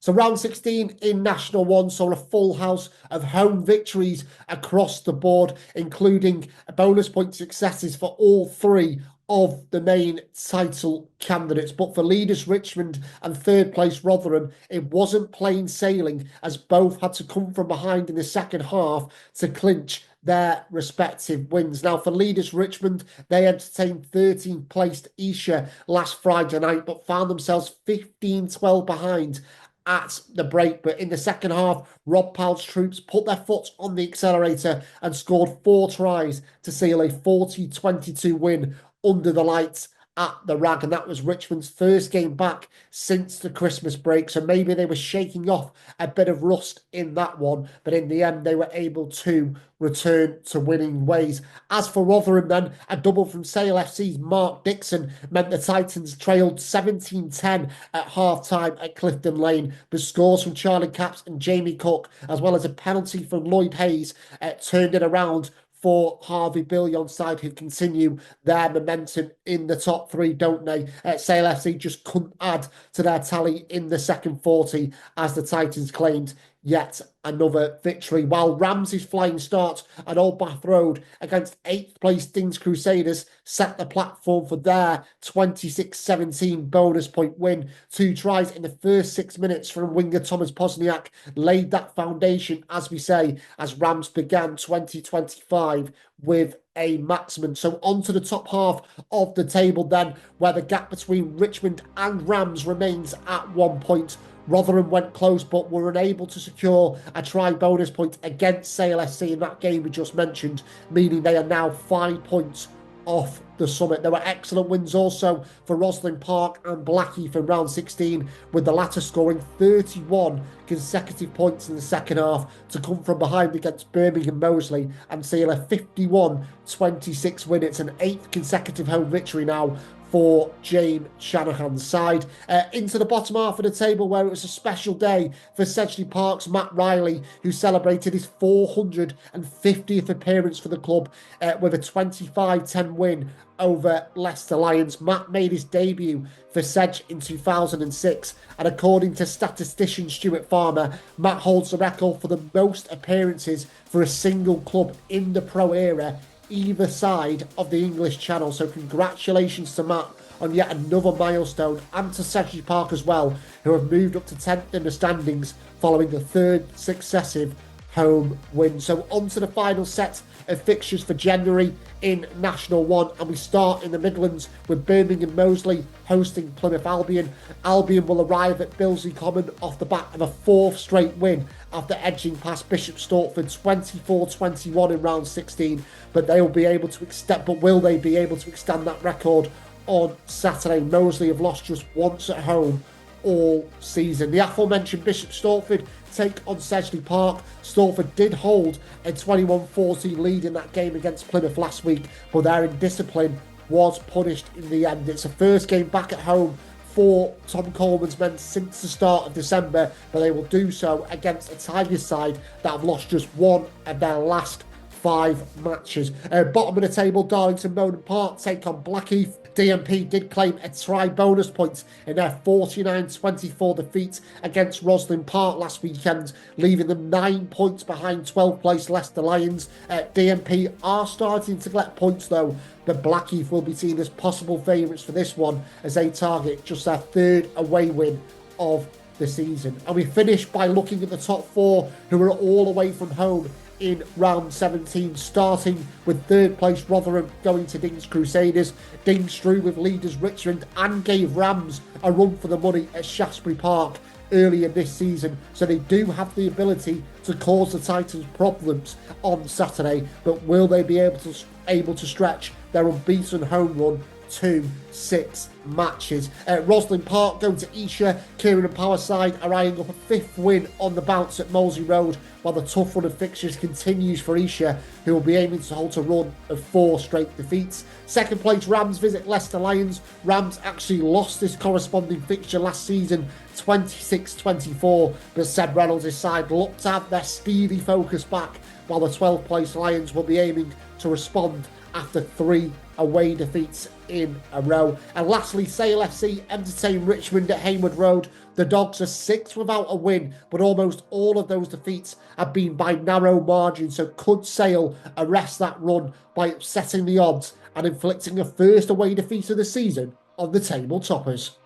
So round 16 in National 1 saw a full house of home victories across the board, including bonus point successes for all three of the main title candidates. But for leaders Richmond and third place Rotherham, it wasn't plain sailing, as both had to come from behind in the second half to clinch their respective wins. Now, for leaders Richmond, they entertained 13th placed Esher last Friday night, but found themselves 15-12 behind at the break. But in the second half, Rob Powell's troops put their foot on the accelerator and scored 4 tries to seal a 40-22 win under the lights at the Rag. And that was Richmond's first game back since the Christmas break. So maybe they were shaking off a bit of rust in that one. But in the end, they were able to return to winning ways. As for Rotherham then, a double from Sale FC's Mark Dixon meant the Titans trailed 17-10 at half-time at Clifton Lane. But scores from Charlie Capps and Jamie Cook, as well as a penalty from Lloyd Hayes, turned it around for Harvey Billion's side, who continue their momentum in the top three, don't they? Sale FC just couldn't add to their tally in the second 40 as the Titans claimed yet another victory. While Ramsey's flying start at Old Bath Road against 8th place Dings Crusaders set the platform for their 26-17 bonus point win. 2 tries in the first 6 minutes from winger Thomas Pozniak laid that foundation, as we say, as Rams began 2025 with a maximum. So on to the top half of the table then, where the gap between Richmond and Rams remains at 1 point. Rotherham went close but were unable to secure a try bonus point against Sale SC in that game we just mentioned, meaning they are now 5 points off the summit. There were excellent wins also for Rosslyn Park and Blackheath in round 16, with the latter scoring 31 consecutive points in the second half to come from behind against Birmingham Moseley and seal a 51-26 win. It's an 8th consecutive home victory now for James Shanahan's side. Into the bottom half of the table, where it was a special day for Sedgley Park's Matt Riley, who celebrated his 450th appearance for the club with a 25-10 win over Leicester Lions. Matt made his debut for Sedge in 2006, and according to statistician Stuart Farmer, Matt holds the record for the most appearances for a single club in the pro era either side of the English Channel. So congratulations to Matt on yet another milestone, and to Sedgley Park as well, who have moved up to 10th in the standings following the 3rd successive home win. So on to the final set of fixtures for January in National 1, and we start in the Midlands with Birmingham Moseley hosting Plymouth Albion. Albion will arrive at Billsley Common off the back of a 4th straight win after edging past Bishop Stortford 24-21 in round 16, but will they be able to extend that record on Saturday? Moseley have lost just once at home all season. The aforementioned Bishop Stortford take on Sedgley Park. Stortford did hold a 21-14 lead in that game against Plymouth last week, but their indiscipline was punished in the end. It's a first game back at home for Tom Coleman's men since the start of December, but they will do so against a Tigers side that have lost just one of their last 5 matches. Bottom of the table, Darlington Monan Park take on Blackheath. DMP did claim a try bonus point in their 49-24 defeat against Rosslyn Park last weekend, leaving them 9 points behind 12th place Leicester Lions. DMP are starting to collect points though, but Blackheath will be seen as possible favourites for this one, as they target just their 3rd away win of the season. And we finish by looking at the top 4, who are all away from home in round 17, starting with 3rd place Rotherham going to Dings Crusaders. Dings drew with leaders Richmond and gave Rams a run for the money at Shaftesbury Park earlier this season, so they do have the ability to cause the Titans problems on Saturday. But will they be able to stretch their unbeaten home run to 6 matches? Rosslyn Park going to Esher. Kieran and Power side are eyeing up a 5th win on the bounce at Molesey Road, while the tough run of fixtures continues for Esher, who will be aiming to halt a run of 4 straight defeats. 2nd place Rams visit Leicester Lions. Rams actually lost this corresponding fixture last season 26-24, but Seb Reynolds' side looked to have their speedy focus back, while the 12th place Lions will be aiming to respond after 3 away defeats in a row. And lastly, Sale FC entertain Richmond at Hayward Road. The Dogs are 6th without a win, but almost all of those defeats have been by narrow margin. So could Sale arrest that run by upsetting the odds and inflicting a first away defeat of the season on the table toppers?